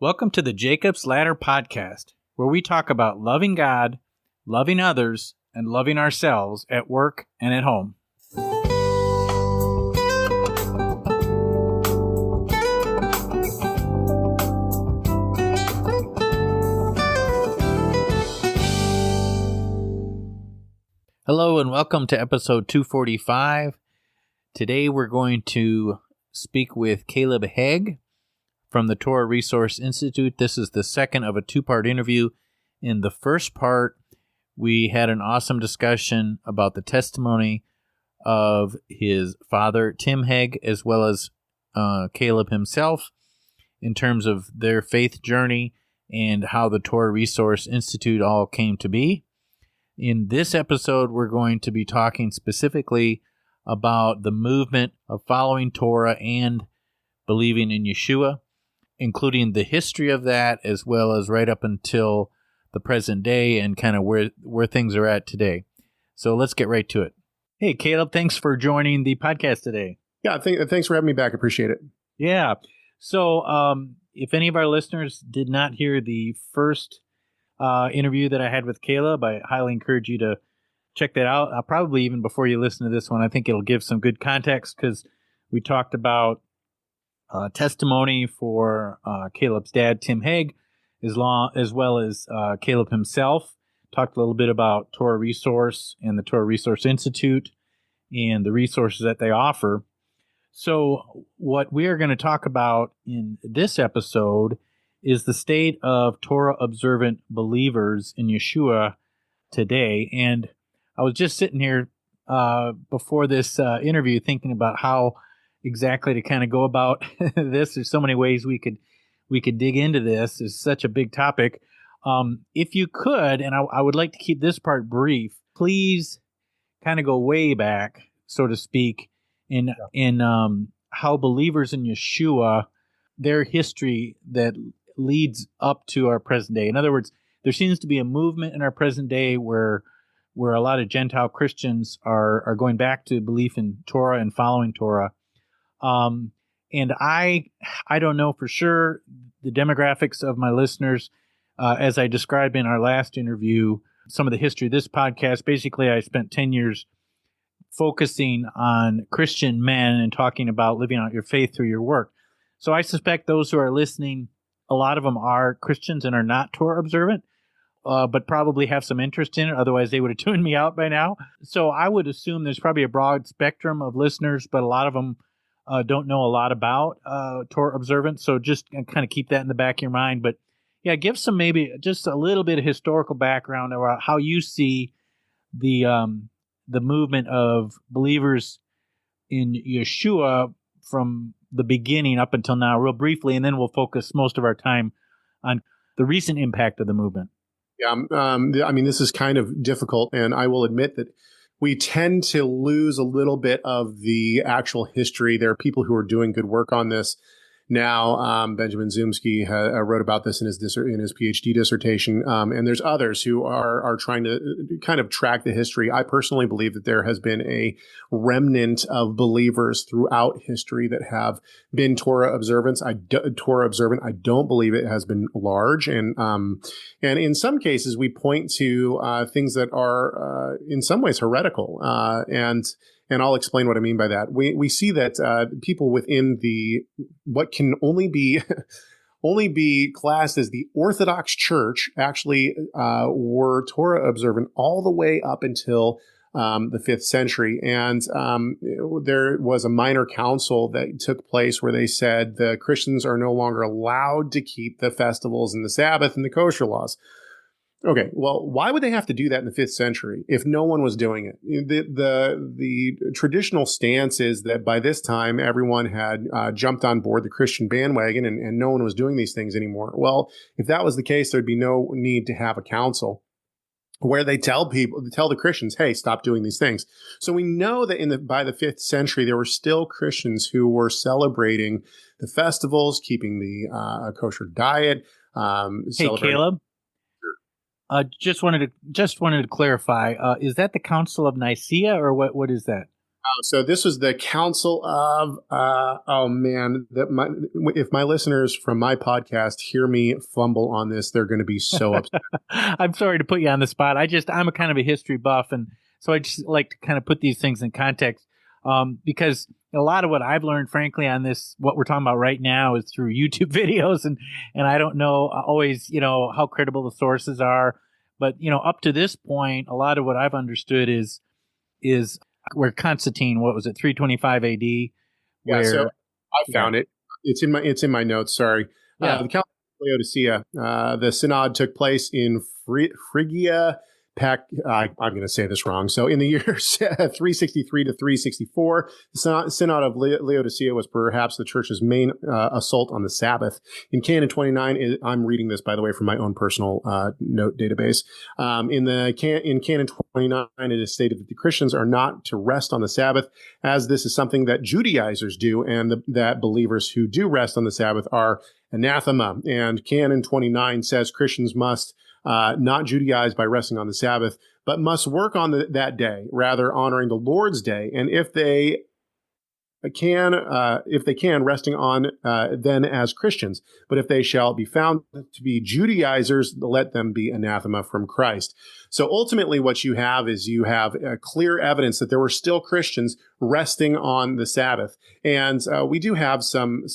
Welcome to the Jacob's Ladder Podcast, where we talk about loving God, loving others, and loving ourselves at work and at home. Hello and welcome to episode 245. Today we're going to speak with Caleb Hegg from the Torah Resource Institute. This is the second of a two-part interview. In the first part, we had an awesome discussion about the testimony of his father, Tim Hegg, as well as Caleb himself, in terms of their faith journey and how the Torah Resource Institute all came to be. In this episode, we're going to be talking specifically about the movement of following Torah and believing in Yeshua, including the history of that, as well as right up until the present day and kind of where things are at today. So let's get right to it. Hey, Caleb, thanks for joining the podcast today. Yeah, thanks for having me back. Appreciate it. Yeah. So if any of our listeners did not hear the first interview that I had with Caleb, I highly encourage you to check that out. Probably even before you listen to this one, I think it'll give some good context because we talked about testimony for Caleb's dad, Tim Hegg, as well as Caleb himself. Talked a little bit about Torah Resource and the Torah Resource Institute and the resources that they offer. So what we are going to talk about in this episode is the state of Torah observant believers in Yeshua today. And I was just sitting here before this interview thinking about how exactly to kind of go about this. There's so many ways we could dig into this. It's such a big topic. If you could, and I would like to keep this part brief, please kind of go way back, so to speak, in how believers in Yeshua, their history that leads up to our present day. In other words, there seems to be a movement in our present day where a lot of Gentile Christians are going back to belief in Torah and following Torah. And I don't know for sure the demographics of my listeners, as I described in our last interview, some of the history of this podcast. Basically, I spent 10 years focusing on Christian men and talking about living out your faith through your work. So I suspect those who are listening, a lot of them are Christians and are not Torah observant, but probably have some interest in it. Otherwise, they would have tuned me out by now. So I would assume there's probably a broad spectrum of listeners, but a lot of them don't know a lot about Torah observance. So just kind of keep that in the back of your mind. But yeah, give some maybe just a little bit of historical background about how you see the movement of believers in Yeshua from the beginning up until now, real briefly, and then we'll focus most of our time on the recent impact of the movement. Yeah, I mean, this is kind of difficult, and I will admit that we tend to lose a little bit of the actual history. There are people who are doing good work on this now. Benjamin Zumsky wrote about this in his PhD dissertation, and there's others who are trying to kind of track the history. I personally believe that there has been a remnant of believers throughout history that have been Torah observant. I don't believe it has been large, and in some cases we point to things that are in some ways heretical, and I'll explain what I mean by that. We see that people within what can only be classed as the Orthodox Church actually were Torah observant all the way up until the 5th century. And there was a minor council that took place where they said the Christians are no longer allowed to keep the festivals and the Sabbath and the kosher laws. Okay, well, why would they have to do that in the 5th century if no one was doing it? The traditional stance is that by this time everyone had jumped on board the Christian bandwagon and no one was doing these things anymore. Well, if that was the case, there'd be no need to have a council where they tell the Christians, hey, stop doing these things. So we know that by the 5th century, there were still Christians who were celebrating the festivals, keeping the kosher diet. Hey, Caleb. Just wanted to clarify. Is that the Council of Nicaea, or what is that? So this was the Council of, oh man, if my listeners from my podcast hear me fumble on this, they're going to be so upset. I'm sorry to put you on the spot. I'm a kind of a history buff, and so I just like to kind of put these things in context, because a lot of what I've learned, frankly, on this, what we're talking about right now, is through YouTube videos, and I don't know always, how credible the sources are, but up to this point, a lot of what I've understood is where Constantine, what was it, 325 AD? Yeah, so I found it. It's in my notes. Sorry. Yeah. The Council of Laodicea. The synod took place in Phrygia. I'm going to say this wrong. So in the years 363 to 364, the Synod of Laodicea was perhaps the church's main assault on the Sabbath. In Canon 29, I'm reading this, by the way, from my own personal note database. In Canon 29, it is stated that the Christians are not to rest on the Sabbath, as this is something that Judaizers do, and that believers who do rest on the Sabbath are anathema. And Canon 29 says Christians must not Judaize by resting on the Sabbath, but must work on that day, rather honoring the Lord's day. And if they can, resting on then as Christians. But if they shall be found to be Judaizers, let them be anathema from Christ. So ultimately, what you have is clear evidence that there were still Christians resting on the Sabbath, and we do have some.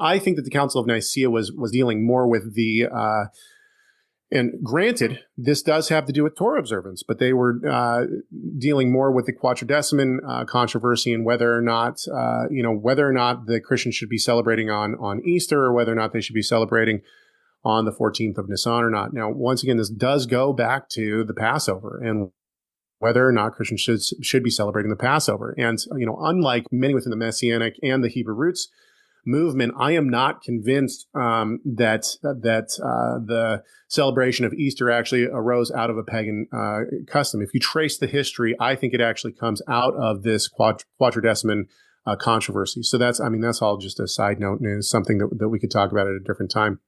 I think that the Council of Nicaea was dealing more with the, and granted, this does have to do with Torah observance, but they were dealing more with the Quattrodeciman controversy and whether or not the Christians should be celebrating on Easter, or whether or not they should be celebrating on the 14th of Nisan or not. Now, once again, this does go back to the Passover and whether or not Christians should be celebrating the Passover. And unlike many within the Messianic and the Hebrew roots movement, I am not convinced that the celebration of Easter actually arose out of a pagan custom. If you trace the history, I think it actually comes out of this Quattrodeciman controversy. So that's all just a side note, and it's something that we could talk about at a different time.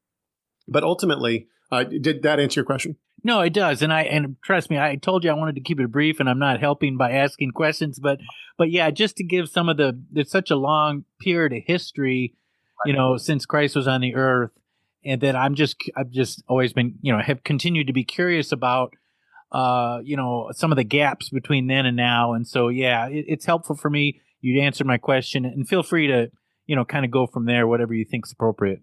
But ultimately, did that answer your question? No, it does, and trust me, I told you I wanted to keep it brief, and I'm not helping by asking questions, but yeah, just to give some of it's such a long period of history, since Christ was on the earth, and that I've just always been, have continued to be curious about, some of the gaps between then and now, and so yeah, it's helpful for me. You'd answered my question, and feel free to, kind of go from there, whatever you think's appropriate.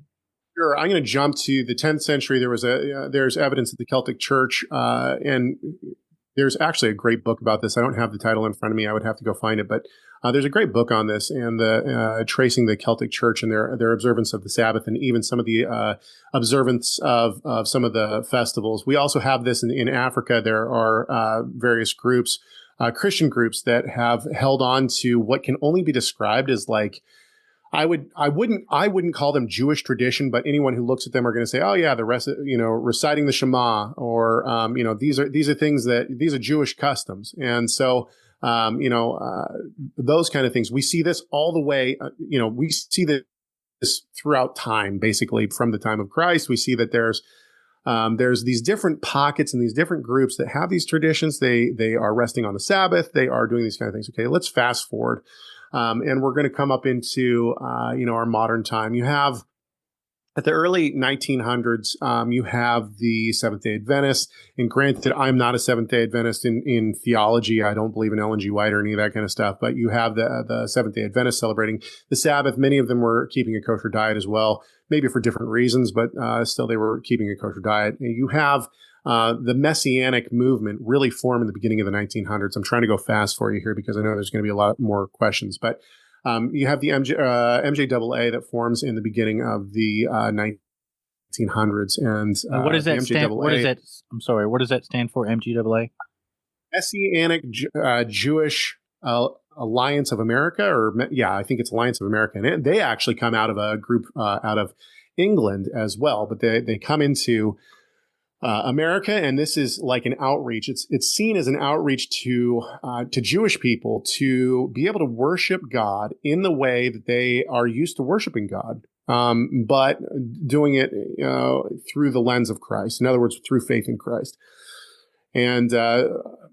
Sure. I'm going to jump to the 10th century. There's evidence that the Celtic Church, and there's actually a great book about this. I don't have the title in front of me. I would have to go find it, but there's a great book on this, and tracing the Celtic Church and their observance of the Sabbath, and even some of the observance of some of the festivals. We also have this in Africa. There are various groups, Christian groups, that have held on to what can only be described as like, I wouldn't call them Jewish tradition, but anyone who looks at them are going to say, oh yeah, the rest, reciting the Shema, or, these are things these are Jewish customs. And so, those kind of things, we see this all the way, we see this throughout time, basically from the time of Christ. We see that there's these different pockets and these different groups that have these traditions. They are resting on the Sabbath. They are doing these kind of things. Okay, let's fast forward. And we're going to come up into, our modern time. You have, at the early 1900s, you have the Seventh-day Adventists. And granted, I'm not a Seventh-day Adventist in theology. I don't believe in Ellen G. White or any of that kind of stuff. But you have the Seventh-day Adventists celebrating the Sabbath. Many of them were keeping a kosher diet as well, maybe for different reasons, but still they were keeping a kosher diet. And you have the Messianic movement really form in the beginning of the 1900s. I'm trying to go fast for you here because I know there's going to be a lot more questions, but you have the MJAA that forms in the beginning of the 1900s. And what does that stand? I'm sorry. What does that stand for? MJAA? Messianic Jewish Alliance of America, I think it's Alliance of America, and they actually come out of a group out of England as well, but they come into America, and this is like an outreach. It's seen as an outreach to Jewish people to be able to worship God in the way that they are used to worshiping God, but doing it through the lens of Christ. In other words, through faith in Christ. And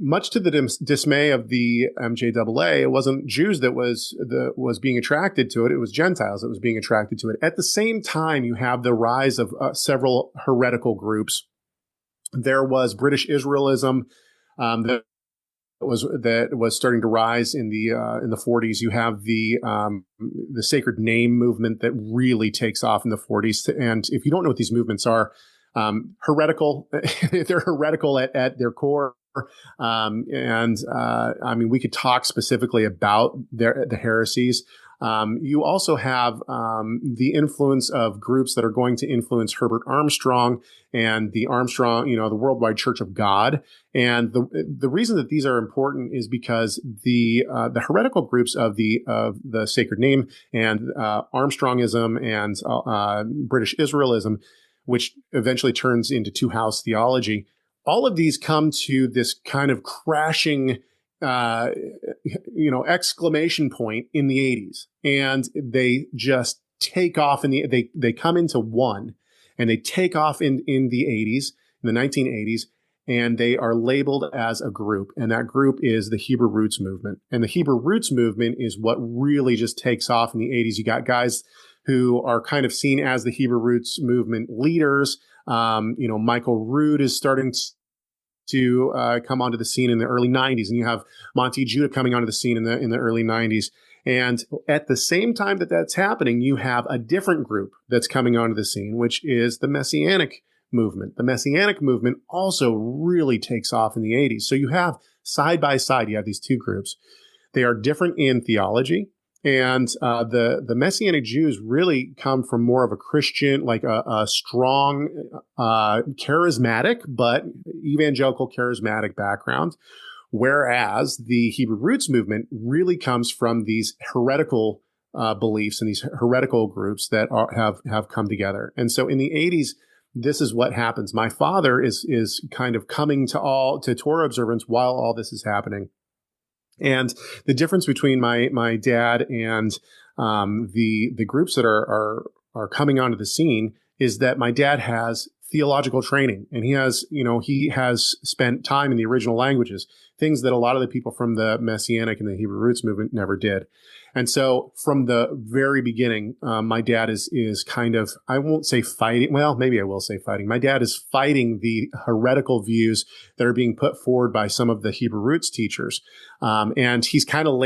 much to the dismay of the MJAA, it wasn't Jews that was being attracted to it. It was Gentiles that was being attracted to it. At the same time, you have the rise of several heretical groups. There was British Israelism that was starting to rise in the 40s. You have the sacred name movement that really takes off in the 40s. And if you don't know what these movements are, heretical, they're heretical at their core. I mean, we could talk specifically about the heresies. You also have the influence of groups that are going to influence Herbert Armstrong and the Armstrong, the Worldwide Church of God. And the reason that these are important is because the heretical groups of the sacred name and Armstrongism and British Israelism, which eventually turns into two-house theology, all of these come to this kind of crashing exclamation point in the 80s, and they just take off they come into one, and they take off in the 80s, in the 1980s, and they are labeled as a group, and that group is the Hebrew Roots movement. And the Hebrew Roots movement is what really just takes off in the 80s. You got guys who are kind of seen as the Hebrew Roots movement leaders. Michael Rood is starting to come onto the scene in the early 90s, and you have Monty Judah coming onto the scene in the early 90s. And at the same time that that's happening, you have a different group that's coming onto the scene, which is the Messianic movement. The Messianic movement also really takes off in the 80s. So you have side by side, you have these two groups. They are different in theology. And the Messianic Jews really come from more of a Christian, like a strong, charismatic, but evangelical charismatic background. Whereas the Hebrew Roots movement really comes from these heretical beliefs and these heretical groups that have come together. And so in the 80s, this is what happens. My father is kind of coming to Torah observance while all this is happening. And the difference between my dad and the groups that are coming onto the scene is that my dad has theological training, and he has spent time in the original languages, things that a lot of the people from the Messianic and the Hebrew Roots movement never did. And so from the very beginning, my dad is kind of, I won't say fighting. Well, maybe I will say fighting. My dad is fighting the heretical views that are being put forward by some of the Hebrew Roots teachers. And he's kind of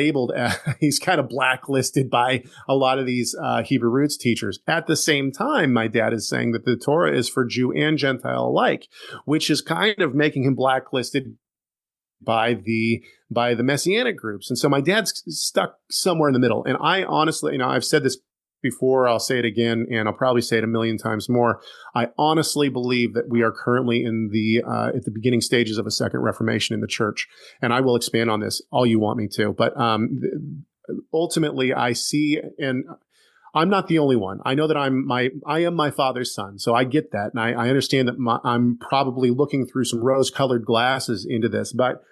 he's kind of blacklisted by a lot of these Hebrew Roots teachers. At the same time, my dad is saying that the Torah is for Jew and Gentile alike, which is kind of making him blacklisted by the Messianic groups. And so my dad's stuck somewhere in the middle. And I honestly, I've said this before, I'll say it again, and I'll probably say it a million times more. I honestly believe that we are currently in at the beginning stages of a second Reformation in the church. And I will expand on this all you want me to. But ultimately, I see, and I'm not the only one. I know that I am my father's son. So I get that. And I understand that I'm probably looking through some rose-colored glasses into this. But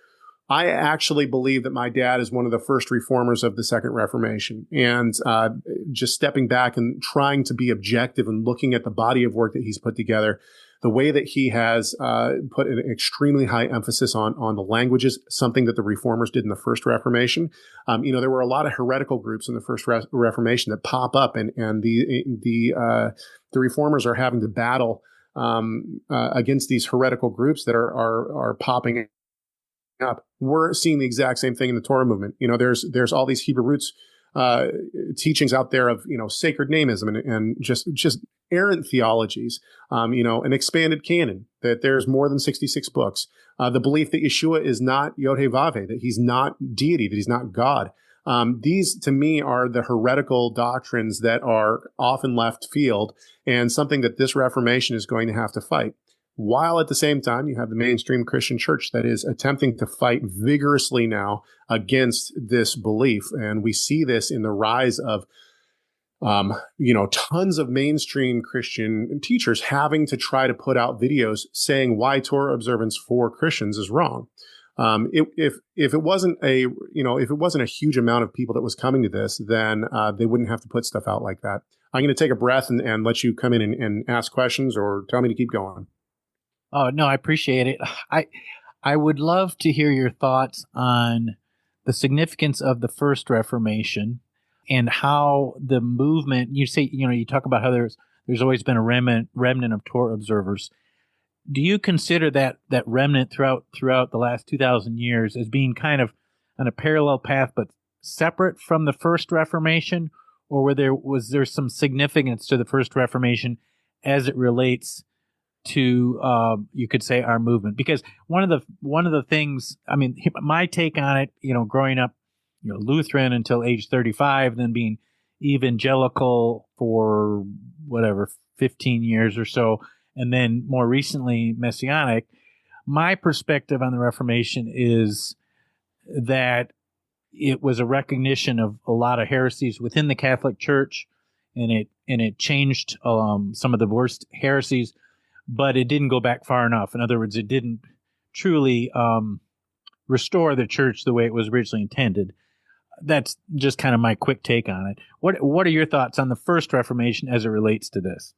I actually believe that my dad is one of the first reformers of the Second Reformation. And just stepping back and trying to be objective and looking at the body of work that he's put together, the way that he has put an extremely high emphasis on the languages, something that the reformers did in the First Reformation. There were a lot of heretical groups in the First Reformation that pop up, and the reformers are having to battle against these heretical groups that are popping up. We're seeing the exact same thing in the Torah movement. There's all these Hebrew Roots teachings out there of sacred nameism and just errant theologies. An expanded canon, that there's more than 66 books. The belief that Yeshua is not Yod-Heh-Vav-Heh, that he's not deity, that he's not God. These, to me, are the heretical doctrines that are often left field, and something that this Reformation is going to have to fight. While at the same time, you have the mainstream Christian church that is attempting to fight vigorously now against this belief. And we see this in the rise of, tons of mainstream Christian teachers having to try to put out videos saying why Torah observance for Christians is wrong. If it wasn't a huge amount of people that was coming to this, then they wouldn't have to put stuff out like that. I'm going to take a breath and let you come in and ask questions or tell me to keep going. Oh, no, I appreciate it. I would love to hear your thoughts on the significance of the First Reformation and how the movement, you talk about how there's always been a remnant of Torah observers. Do you consider that remnant throughout the last 2,000 years as being kind of on a parallel path but separate from the First Reformation, or was there some significance to the First Reformation as it relates to you could say our movement? Because one of the things, I mean, my take on it, growing up, Lutheran until age 35, then being evangelical for whatever 15 years or so, and then more recently Messianic. My perspective on the Reformation is that it was a recognition of a lot of heresies within the Catholic Church, and it changed some of the worst heresies, but it didn't go back far enough. In other words, it didn't truly restore the church the way it was originally intended. That's just kind of my quick take on it. What are your thoughts on the First Reformation as it relates to this?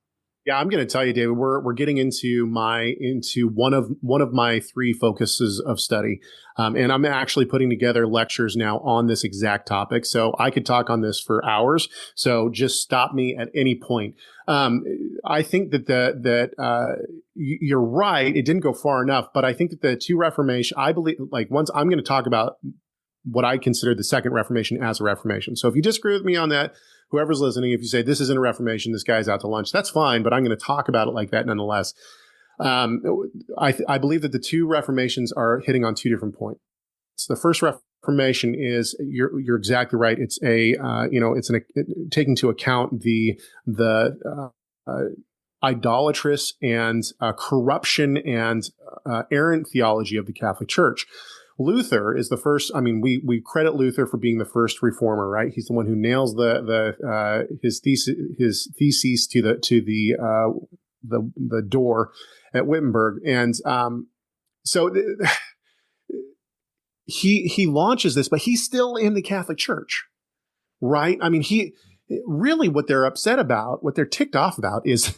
Yeah, I'm going to tell you, David, we're getting into one of my three focuses of study, and I'm actually putting together lectures now on this exact topic. So I could talk on this for hours. So just stop me at any point. I think that you're right. It didn't go far enough, but I think that the two Reformation, I believe, once I'm going to talk about what I consider the Second Reformation as a Reformation. So if you disagree with me on that, whoever's listening, if you say this isn't a Reformation, this guy's out to lunch, that's fine, but I'm going to talk about it like that nonetheless. I believe that the two Reformations are hitting on two different points. So the First Reformation is, you're exactly right. It's taking into account the idolatrous and corruption and errant theology of the Catholic Church. Luther is the first. I mean, we credit Luther for being the first reformer, right? He's the one who nails his theses to the door at Wittenberg, and so he launches this, but he's still in the Catholic Church, right? I mean, he really what they're upset about, what they're ticked off about, is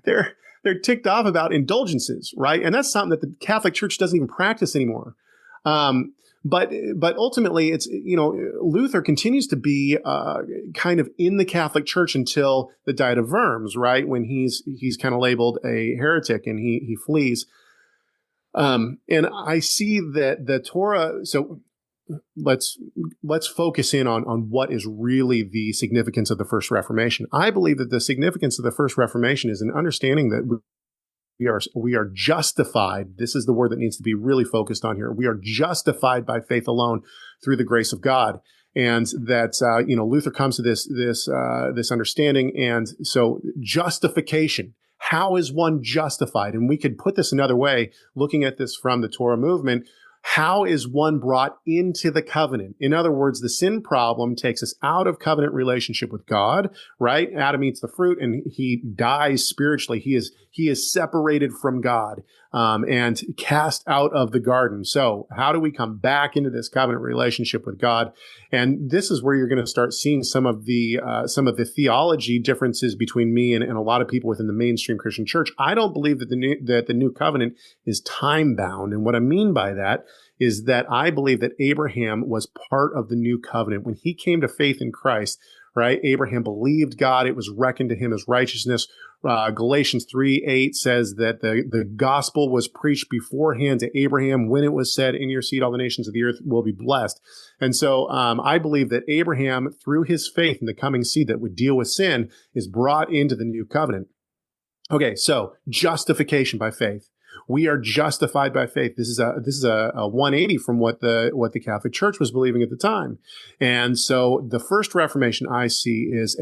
they're ticked off about indulgences, right? And that's something that the Catholic Church doesn't even practice anymore. But ultimately, it's, Luther continues to be kind of in the Catholic Church until the Diet of Worms, right? When he's kind of labeled a heretic and he flees. And I see that the Torah. So let's focus in on what is really the significance of the First Reformation. I believe that the significance of the First Reformation is an understanding that we are justified. This is the word that needs to be really focused on here. We are justified by faith alone through the grace of God. And that, Luther comes to this understanding. And so justification, how is one justified? And we could put this another way, looking at this from the Torah movement. How is one brought into the covenant? In other words, the sin problem takes us out of covenant relationship with God, right? Adam eats the fruit and he dies spiritually. He is separated from God and cast out of the garden. So how do we come back into this covenant relationship with God? And this is where you're going to start seeing some of the theology differences between me and a lot of people within the mainstream Christian church. I don't believe that the new covenant is time bound. And what I mean by that is that I believe that Abraham was part of the new covenant. When he came to faith in Christ, right? Abraham believed God. It was reckoned to him as righteousness. Galatians 3:8 says that the gospel was preached beforehand to Abraham when it was said, in your seed, all the nations of the earth will be blessed. And so I believe that Abraham, through his faith in the coming seed that would deal with sin, is brought into the new covenant. Okay, so justification by faith. We are justified by faith. This is a 180 from what the Catholic Church was believing at the time. And so the First Reformation I see is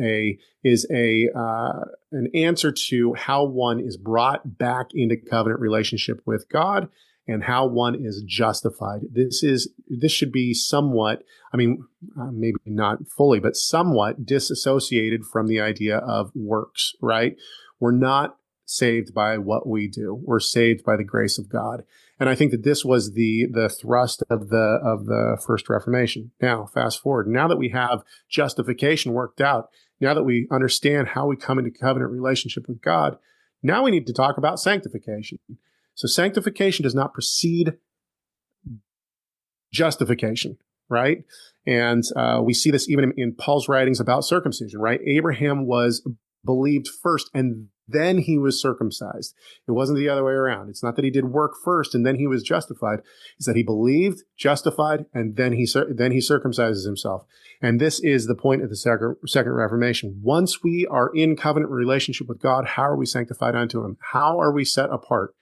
an answer to how one is brought back into covenant relationship with God and how one is justified. This should be somewhat, I mean, maybe not fully, but somewhat disassociated from the idea of works, right? We're not saved by what we do. We're saved by the grace of God. And I think that this was the thrust of the First Reformation. Now, fast forward. Now that we have justification worked out, now that we understand how we come into covenant relationship with God, now we need to talk about sanctification. So sanctification does not precede justification, right? And we see this even in Paul's writings about circumcision, right? Abraham was believed first and then he was circumcised. It wasn't the other way around. It's not that he did work first and then he was justified. It's that he believed, justified, and then he circumcises himself. And this is the point of the second Reformation. Once we are in covenant relationship with God, how are we sanctified unto him? How are we set apart?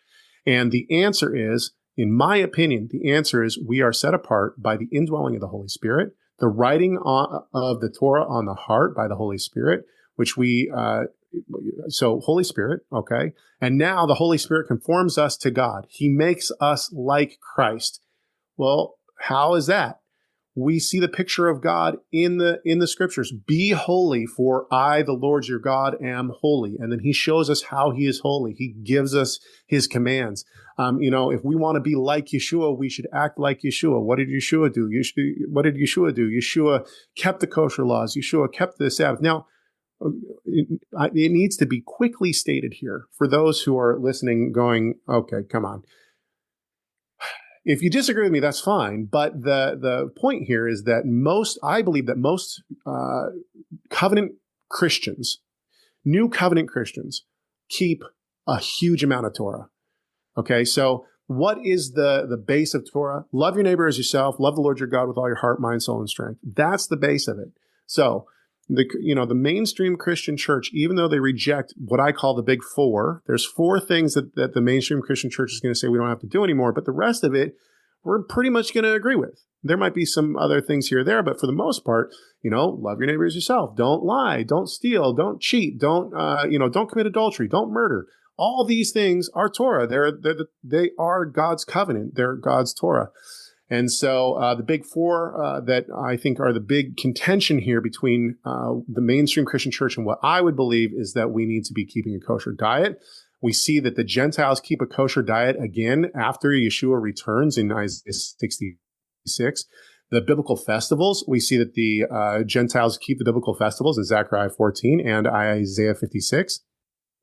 And the answer is, in my opinion, the answer is we are set apart by the indwelling of the Holy Spirit, the writing of the Torah on the heart by the Holy Spirit, which so Holy Spirit, okay? And now the Holy Spirit conforms us to God. He makes us like Christ. Well, how is that? We see the picture of God in the scriptures. Be holy, for I, the Lord your God, am holy. And then he shows us how he is holy. He gives us his commands. If we want to be like Yeshua, we should act like Yeshua. What did Yeshua do? What did Yeshua do? Yeshua kept the kosher laws. Yeshua kept the Sabbath. Now, it needs to be quickly stated here for those who are listening going, okay, come on. If you disagree with me, that's fine. But the point here is that I believe that most covenant Christians, new covenant Christians, keep a huge amount of Torah. Okay, so what is the base of Torah? Love your neighbor as yourself. Love the Lord your God with all your heart, mind, soul, and strength. That's the base of it. So the mainstream Christian church, even though they reject what I call the big four, there's four things that the mainstream Christian church is going to say we don't have to do anymore, but the rest of it, we're pretty much going to agree with. There might be some other things here or there, but for the most part, love your neighbor as yourself. Don't lie, don't steal, don't cheat, don't commit adultery, don't murder. All these things are Torah. They are God's covenant. They're God's Torah. And so the big four that I think are the big contention here between the mainstream Christian church and what I would believe is that we need to be keeping a kosher diet. We see that the Gentiles keep a kosher diet again after Yeshua returns in Isaiah 66. The biblical festivals, we see that the Gentiles keep the biblical festivals in Zechariah 14 and Isaiah 56.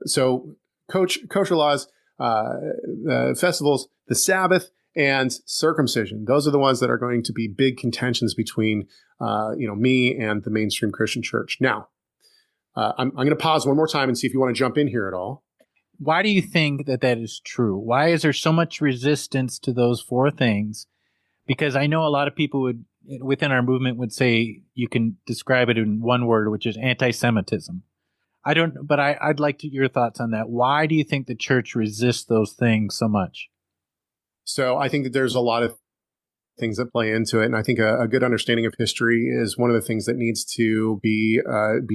So kosher laws, festivals, the Sabbath, and circumcision. Those are the ones that are going to be big contentions between, me and the mainstream Christian church. Now, I'm going to pause one more time and see if you want to jump in here at all. Why do you think that is true? Why is there so much resistance to those four things? Because I know a lot of people within our movement would say you can describe it in one word, which is anti-Semitism. I'd like your thoughts on that. Why do you think the church resists those things so much? So I think that there's a lot of things that play into it. And I think a good understanding of history is one of the things that needs to be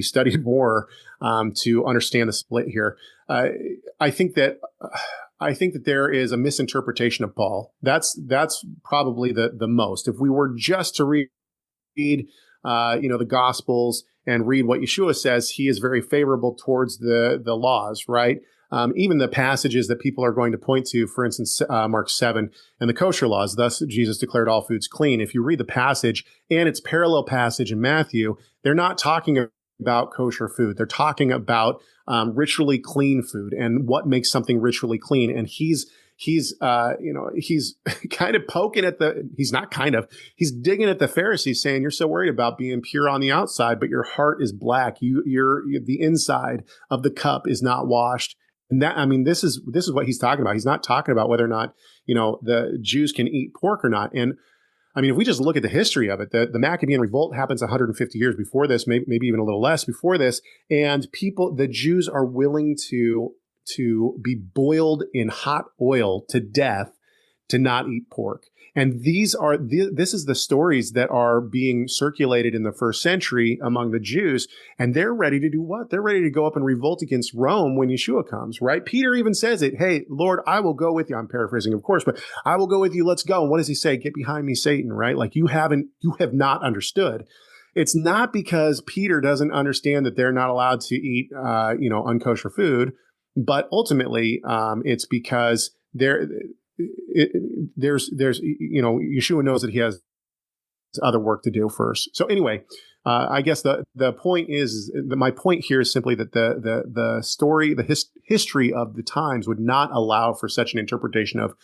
studied more to understand the split here. I think that there is a misinterpretation of Paul. That's probably the most. If we were just to read the Gospels and read what Yeshua says, he is very favorable towards the laws, right? Even the passages that people are going to point to, for instance, Mark 7 and the kosher laws, thus Jesus declared all foods clean. If you read the passage and its parallel passage in Matthew, they're not talking about kosher food. They're talking about ritually clean food and what makes something ritually clean. And he's kind of poking at he's digging at the Pharisees saying, you're so worried about being pure on the outside, but your heart is black. The inside of the cup is not washed. And this is what he's talking about. He's not talking about whether or not, the Jews can eat pork or not. And if we just look at the history of it, the Maccabean revolt happens 150 years before this, maybe even a little less before this. And the Jews are willing to be boiled in hot oil to death to not eat pork. And this is the stories that are being circulated in the first century among the Jews. And they're ready to do what? They're ready to go up and revolt against Rome when Yeshua comes, right? Peter even says it. Hey, Lord, I will go with you. I'm paraphrasing, of course, but I will go with you. Let's go. And what does he say? Get behind me, Satan, right? Like you have not understood. It's not because Peter doesn't understand that they're not allowed to eat, unkosher food, but ultimately, it's because Yeshua knows that he has other work to do first. So anyway, I guess the point is my point here is simply that the story, the history of the times would not allow for such an interpretation of,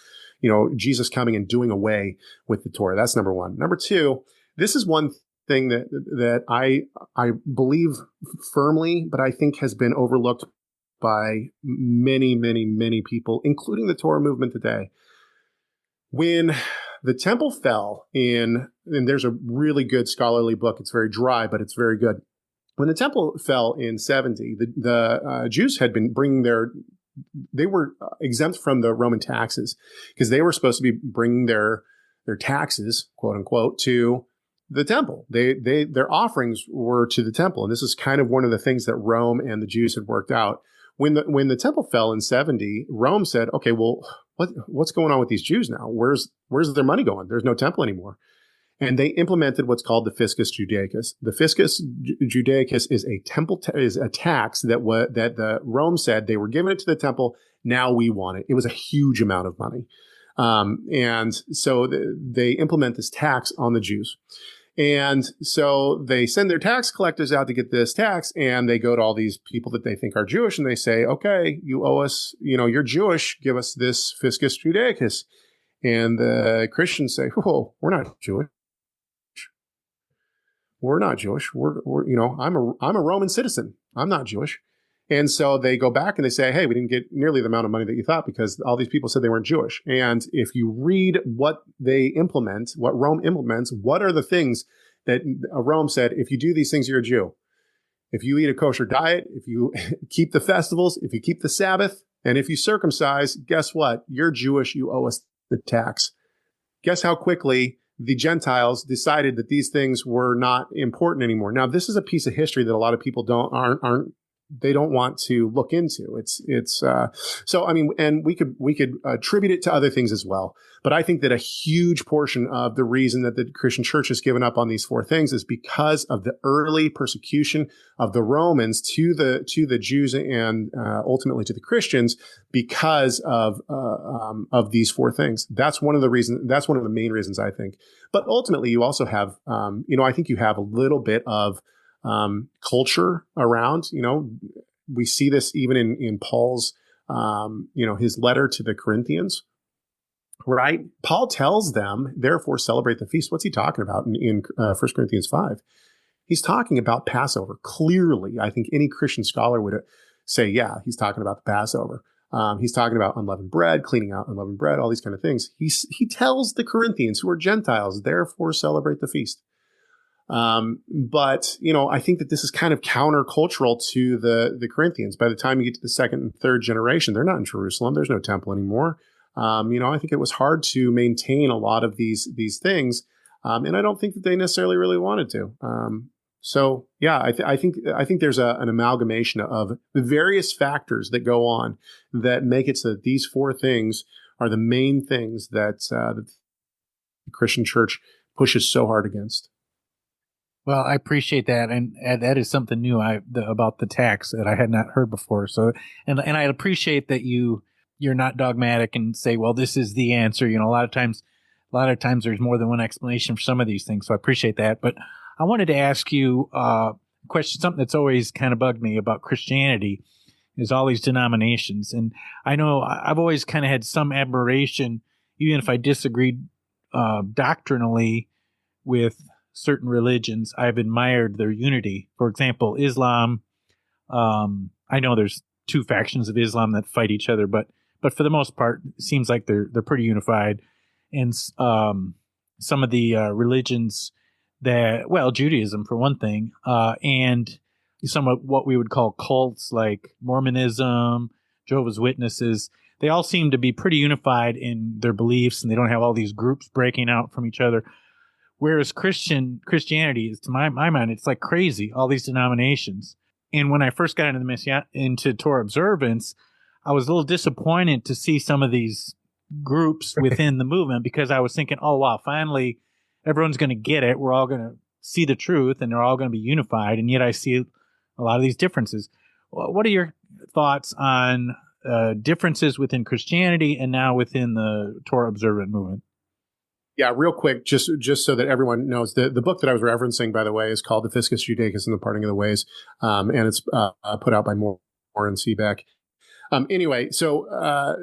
Jesus coming and doing away with the Torah. That's number one. Number two, this is one thing that I believe firmly, but I think has been overlooked by many, many, many people, including the Torah movement today. When the temple fell and there's a really good scholarly book. It's very dry, but it's very good. When the temple fell in 70, the Jews had been they were exempt from the Roman taxes because they were supposed to be bringing their taxes, quote unquote, to the temple. Their offerings were to the temple. And this is kind of one of the things that Rome and the Jews had worked out. When the temple fell in 70, Rome said, okay, well, what's going on with these Jews now? Where's their money going? There's no temple anymore. And they implemented what's called the Fiscus Judaicus. The Fiscus Judaicus is a tax that the Rome said they were giving it to the temple. Now we want it. It was a huge amount of money. And so they implement this tax on the Jews. And so they send their tax collectors out to get this tax, and they go to all these people that they think are Jewish, and they say, okay, you owe us, you're Jewish, give us this Fiscus Judaicus. And the Christians say, whoa, we're not Jewish. We're not Jewish. I'm a Roman citizen. I'm not Jewish. And so they go back and they say, hey, we didn't get nearly the amount of money that you thought because all these people said they weren't Jewish. And if you read what they implement, what Rome implements, what are the things that Rome said, if you do these things, you're a Jew. If you eat a kosher diet, if you keep the festivals, if you keep the Sabbath, and if you circumcise, guess what? You're Jewish. You owe us the tax. Guess how quickly the Gentiles decided that these things were not important anymore. Now, this is a piece of history that a lot of people they don't want to look into. So I mean, and we could attribute it to other things as well. But I think that a huge portion of the reason that the Christian church has given up on these four things is because of the early persecution of the Romans to the Jews and ultimately to the Christians because of these four things. That's one of the reasons. That's one of the main reasons, I think. But ultimately, you also have, I think you have a little bit of culture around. We see this even in Paul's, his letter to the Corinthians, right? Paul tells them, therefore celebrate the feast. What's he talking about in 1 Corinthians 5? He's talking about Passover. Clearly, I think any Christian scholar would say, yeah, he's talking about the Passover. He's talking about unleavened bread, cleaning out unleavened bread, all these kind of things. He tells the Corinthians, who are Gentiles, therefore celebrate the feast. But I think that this is kind of countercultural to the Corinthians. By the time you get to the second and third generation, they're not in Jerusalem. There's no temple anymore. I think it was hard to maintain a lot of these things. And I don't think that they necessarily really wanted to. So yeah, I think there's an amalgamation of the various factors that go on that make it so that these four things are the main things that the Christian church pushes so hard against. Well, I appreciate that, and that is something new about the tax that I had not heard before. So, and I appreciate that you're not dogmatic and say, well, this is the answer. A lot of times there's more than one explanation for some of these things. So I appreciate that. But I wanted to ask you a question. Something that's always kind of bugged me about Christianity is all these denominations, and I know I've always kind of had some admiration, even if I disagreed doctrinally with certain religions. I've admired their unity. For example, Islam. I know there's two factions of Islam that fight each other, but for the most part, it seems like they're pretty unified. And some of the religions Judaism for one thing, and some of what we would call cults like Mormonism, Jehovah's Witnesses, they all seem to be pretty unified in their beliefs, and they don't have all these groups breaking out from each other. Whereas Christianity is, to my mind, it's like crazy, all these denominations. And when I first got into Torah Observance, I was a little disappointed to see some of these groups within the movement, because I was thinking, oh, wow, finally everyone's going to get it. We're all going to see the truth, and they're all going to be unified. And yet I see a lot of these differences. What are your thoughts on differences within Christianity and now within the Torah Observant movement? Yeah, real quick, just so that everyone knows, the book that I was referencing, by the way, is called The Fiscus Judaicus and the Parting of the Ways, and it's put out by Moore and Seebeck. Anyway, so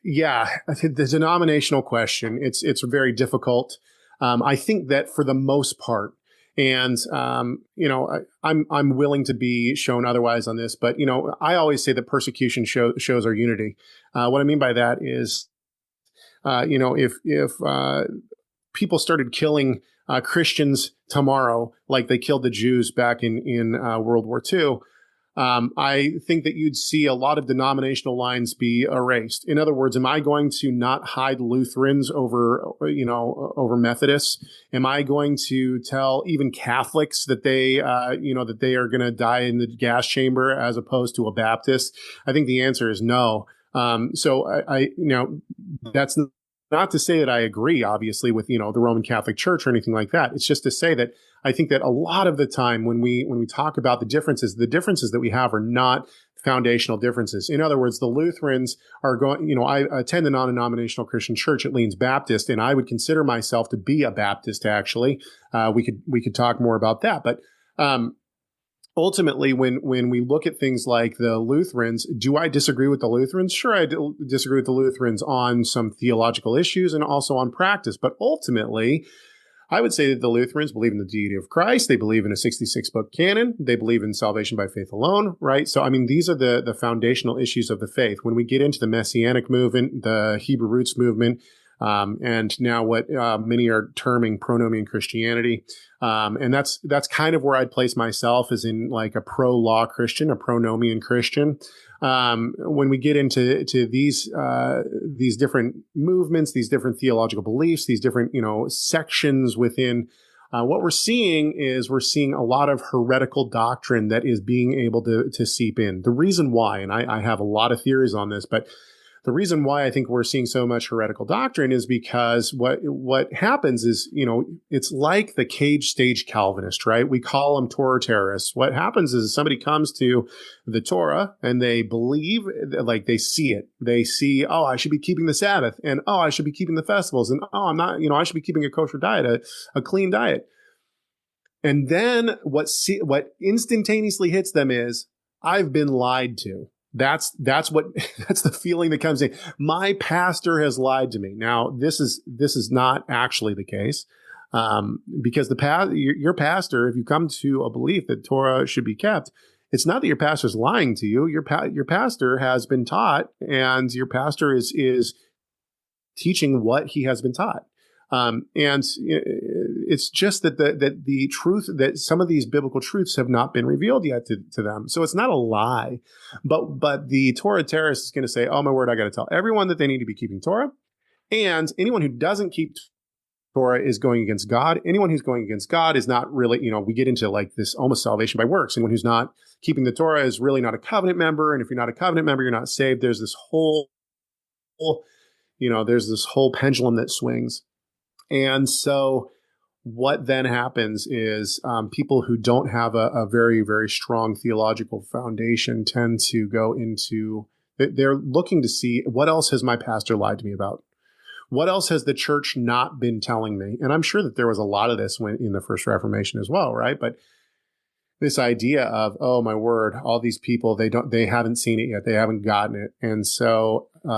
yeah, I think the denominational question, it's very difficult. I think that for the most part, and I'm willing to be shown otherwise on this, but I always say that persecution shows our unity. What I mean by that is, if people started killing Christians tomorrow, like they killed the Jews back in World War II, I think that you'd see a lot of denominational lines be erased. In other words, am I going to not hide Lutherans over Methodists? Am I going to tell even Catholics that they are going to die in the gas chamber as opposed to a Baptist? I think the answer is no. So I that's not to say that I agree, obviously, with the Roman Catholic Church or anything like that. It's just to say that I think that a lot of the time when we talk about the differences that we have are not foundational differences. In other words, the Lutherans are going. I attend a non-denominational Christian church. It leans Baptist, and I would consider myself to be a Baptist. Actually, we could talk more about that, but. Ultimately, when we look at things like the Lutherans, do I disagree with the Lutherans? Sure, I disagree with the Lutherans on some theological issues and also on practice. But ultimately, I would say that the Lutherans believe in the deity of Christ. They believe in a 66-book canon. They believe in salvation by faith alone, right? So, I mean, these are the foundational issues of the faith. When we get into the Messianic movement, the Hebrew roots movement, and now what many are terming pronomian Christianity. And that's kind of where I'd place myself, as in like a pro-law Christian, a pronomian Christian. When we get into these different movements, these different theological beliefs, these different sections within, what we're seeing a lot of heretical doctrine that is being able to seep in. The reason why, and I have a lot of theories on this, but the reason why I think we're seeing so much heretical doctrine is because what happens is, it's like the cage stage Calvinist, right? We call them Torah terrorists. What happens is somebody comes to the Torah and they believe, like they see it. They see, oh, I should be keeping the Sabbath, and oh, I should be keeping the festivals, and oh, I'm not, I should be keeping a kosher diet, a clean diet. And then what instantaneously hits them is, I've been lied to. That's the feeling that comes in. My pastor has lied to me. Now, this is not actually the case, because your pastor, if you come to a belief that Torah should be kept, it's not that your pastor's lying to you. Your pastor has been taught, and your pastor is teaching what he has been taught. And it's just that the truth, that some of these biblical truths have not been revealed yet to them. So it's not a lie, but the Torah terrorist is going to say, oh my word, I got to tell everyone that they need to be keeping Torah. And anyone who doesn't keep Torah is going against God. Anyone who's going against God is not really, we get into like this almost salvation by works. Anyone who's not keeping the Torah is really not a covenant member. And if you're not a covenant member, you're not saved. There's this whole pendulum that swings. And so what then happens is people who don't have a very, very strong theological foundation tend to go into, they're looking to see, what else has my pastor lied to me about? What else has the church not been telling me? And I'm sure that there was a lot of this in the First Reformation as well, right? But this idea of, oh my word, all these people, they haven't seen it yet. They haven't gotten it. And so, a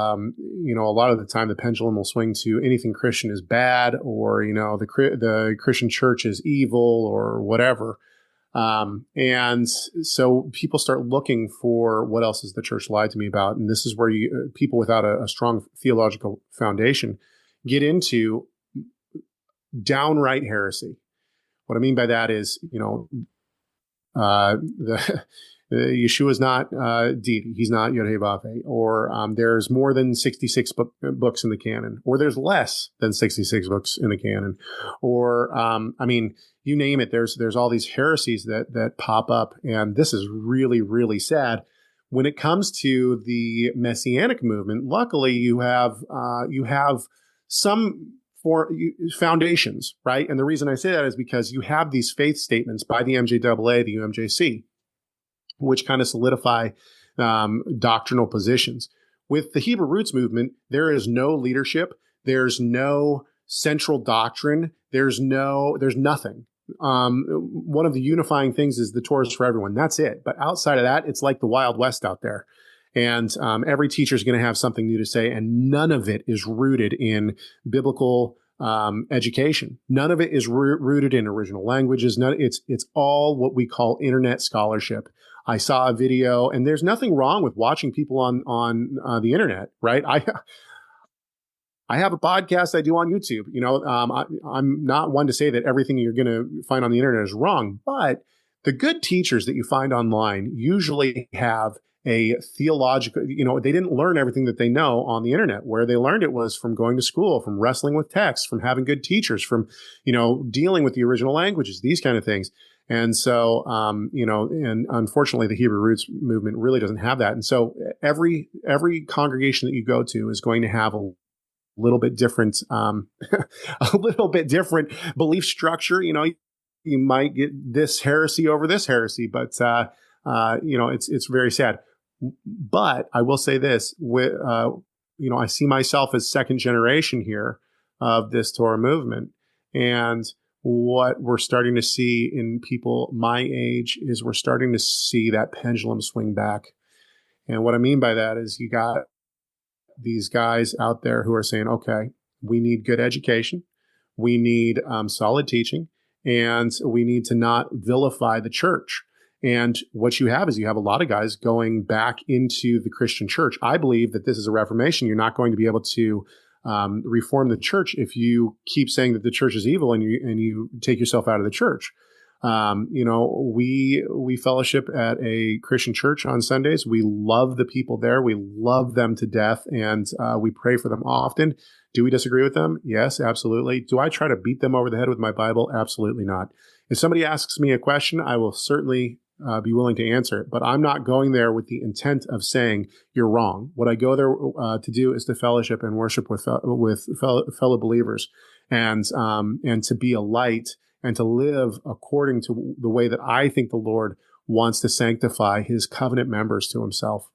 lot of the time the pendulum will swing to anything Christian is bad, or, the Christian church is evil or whatever. And so people start looking for, what else has the church lied to me about? And this is where people without a strong theological foundation get into downright heresy. What I mean by that is, Yeshua is not deity. He's not Yod-Heh-Vav-Heh. Or there's more than 66 books in the canon. Or there's less than 66 books in the canon. Or, you name it. There's all these heresies that pop up. And this is really, really sad. When it comes to the Messianic movement, luckily you have some foundations, right? And the reason I say that is because you have these faith statements by the MJAA, the UMJC, which kind of solidify doctrinal positions. With the Hebrew Roots movement, there is no leadership. There's no central doctrine. There's nothing. One of the unifying things is the Torah is for everyone. That's it. But outside of that, it's like the Wild West out there. And every teacher is going to have something new to say, and none of it is rooted in biblical education. None of it is rooted in original languages. It's all what we call internet scholarship. I saw a video, and there's nothing wrong with watching people on the internet, right? I have a podcast I do on YouTube. I'm not one to say that everything you're going to find on the internet is wrong, but the good teachers that you find online usually have a theological, they didn't learn everything that they know on the internet. Where they learned it was from going to school, from wrestling with text, from having good teachers, from, dealing with the original languages, these kind of things. And so, and unfortunately, the Hebrew Roots movement really doesn't have that. And so every congregation that you go to is going to have a little bit different, belief structure. You might get this heresy over this heresy, but, it's very sad. But I will say this, I see myself as second generation here of this Torah movement. And what we're starting to see in people my age is we're starting to see that pendulum swing back. And what I mean by that is you got these guys out there who are saying, okay, we need good education. We need solid teaching, and we need to not vilify the church. And what you have is you have a lot of guys going back into the Christian church. I believe that this is a reformation. You're not going to be able to reform the church if you keep saying that the church is evil and you take yourself out of the church. We fellowship at a Christian church on Sundays. We love the people there. We love them to death, and we pray for them often. Do we disagree with them? Yes, absolutely. Do I try to beat them over the head with my Bible? Absolutely not. If somebody asks me a question, I will certainly be willing to answer it, but I'm not going there with the intent of saying you're wrong. What I go there to do is to fellowship and worship with fellow believers, and to be a light and to live according to the way that I think the Lord wants to sanctify His covenant members to Himself.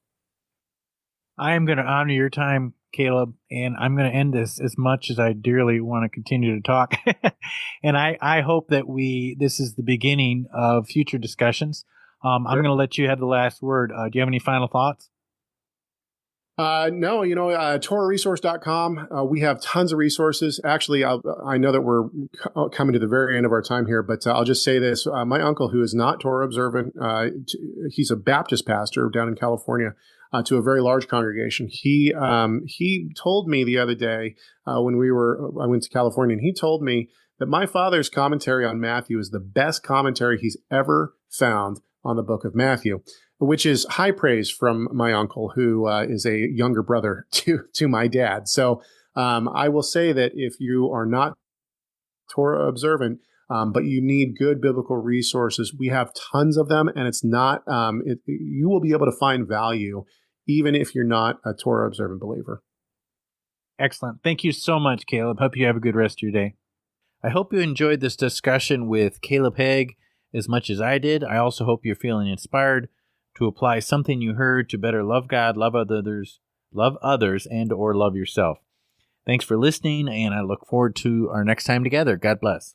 I am going to honor your time, Caleb, and I'm going to end this as much as I dearly want to continue to talk. And I hope that this is the beginning of future discussions. I'm going to let you have the last word. Do you have any final thoughts? No, TorahResource.com. We have tons of resources. Actually, I know that we're coming to the very end of our time here, but I'll just say this. My uncle, who is not Torah observant, he's a Baptist pastor down in California, to a very large congregation. He told me the other day when I went to California, and he told me that my father's commentary on Matthew is the best commentary he's ever found on the book of Matthew, which is high praise from my uncle, who is a younger brother to my dad. So I will say that if you are not Torah observant, but you need good biblical resources, we have tons of them, and it's not. You will be able to find value even if you're not a Torah observant believer. Excellent. Thank you so much, Caleb. Hope you have a good rest of your day. I hope you enjoyed this discussion with Caleb Hegg as much as I did. I also hope you're feeling inspired to apply something you heard to better love God, love others, and or love yourself. Thanks for listening, and I look forward to our next time together. God bless.